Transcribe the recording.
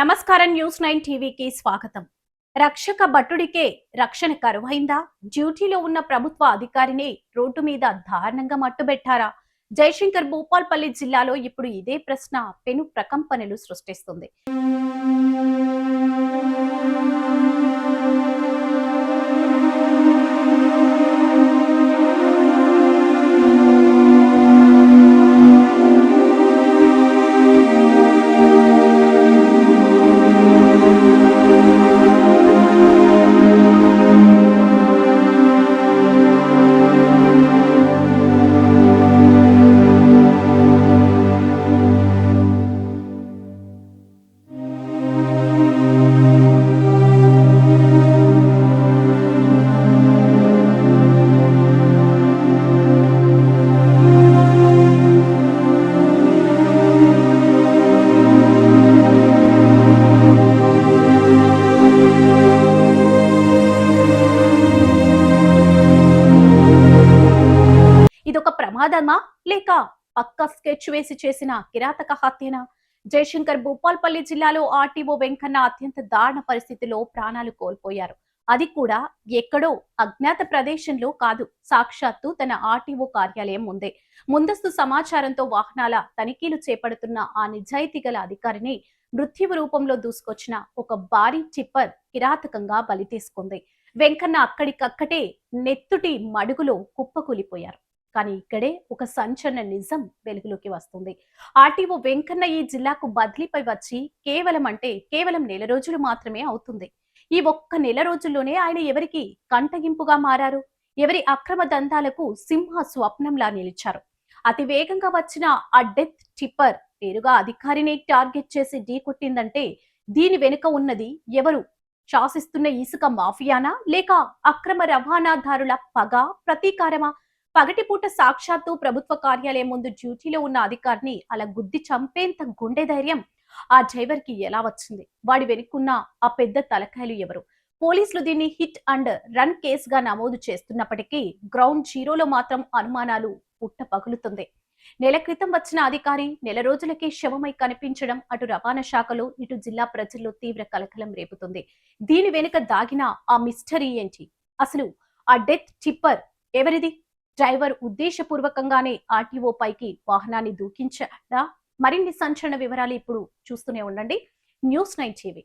నమస్కారం. న్యూస్ 9 టీవీకి స్వాగతం. రక్షక భటుడికే రక్షణ కరువైందా? డ్యూటీలో ఉన్న ప్రభుత్వ అధికారిని రోడ్డు మీద దారుణంగా మట్టుబెట్టారా? జయశంకర్ భూపాల్పల్లి జిల్లాలో ఇప్పుడు ఇదే ప్రశ్న పెను ప్రకంపనలు సృష్టిస్తుంది. ఇదొక ప్రమాదమా లేక పక్క స్కెచ్ వేసి చేసిన కిరాతక హత్యనా? జయశంకర్ భూపాల్పల్లి జిల్లాలో ఆర్టీఓ వెంకన్న అత్యంత దారుణ పరిస్థితిలో ప్రాణాలు కోల్పోయారు. అది కూడా ఎక్కడో అజ్ఞాత ప్రదేశంలో కాదు, సాక్షాత్తు తన ఆర్టీఓ కార్యాలయం ముందే. ముందస్తు సమాచారంతో వాహనాల తనిఖీలు చేపడుతున్న ఆ నిజాయితీ గల అధికారిని మృత్యువు రూపంలో దూసుకొచ్చిన ఒక భారీ టిప్పర్ కిరాతకంగా బలి తీసుకుంది. వెంకన్న అక్కడికక్కడే నెత్తుటి మడుగులో కుప్పకూలిపోయారు. కానీ ఇక్కడే ఒక సంచలన నిజం వెలుగులోకి వస్తుంది. ఆర్టీఓ వెంకన్న ఈ జిల్లాకు బదిలీపై వచ్చి కేవలం నెల రోజులు మాత్రమే అవుతుంది. ఈ ఒక్క నెల రోజుల్లోనే ఆయన ఎవరికి కంటగింపుగా మారారు? ఎవరి అక్రమ దందాలకు సింహ స్వప్నంలా నిలిచారు? అతి వేగంగా వచ్చిన ఆ డెత్ టిప్పర్ పేరుగా అధికారిని టార్గెట్ చేసి ఢీకొట్టిందంటే దీని వెనుక ఉన్నది ఎవరు? శాసిస్తున్న ఇసుక మాఫియానా లేక అక్రమ రవాణాదారుల పగ, ప్రతీకారమా? పగటిపూట సాక్షాత్తు ప్రభుత్వ కార్యాలయం ముందు డ్యూటీలో ఉన్న అధికారిని అలా గుద్ది చంపేంత గుండె ధైర్యం ఆ డ్రైవర్ కి ఎలా వచ్చింది? వాడి వెనుకున్న ఆ పెద్ద తలకాయలు ఎవరు? పోలీసులు దీన్ని హిట్ అండ్ రన్ కేసుగా నమోదు చేస్తున్నప్పటికీ గ్రౌండ్ జీరోలో మాత్రం అనుమానాలు పుట్ట పగులుతుంది. నెల క్రితం వచ్చిన అధికారి నెల రోజులకే శవమై కనిపించడం అటు రవాణా శాఖలో ఇటు జిల్లా ప్రజల్లో తీవ్ర కలకలం రేపుతుంది. దీని వెనుక దాగిన ఆ మిస్టరీ ఏంటి? అసలు ఆ డెత్ టిప్పర్ ఎవరిది? డ్రైవర్ ఉద్దేశపూర్వకంగానే ఆర్టీఓ పైకి వాహనాన్ని దూకించాడా? మరిన్ని సంచలన వివరాలు ఇప్పుడు చూస్తూనే ఉండండి న్యూస్ 9 టీవీ.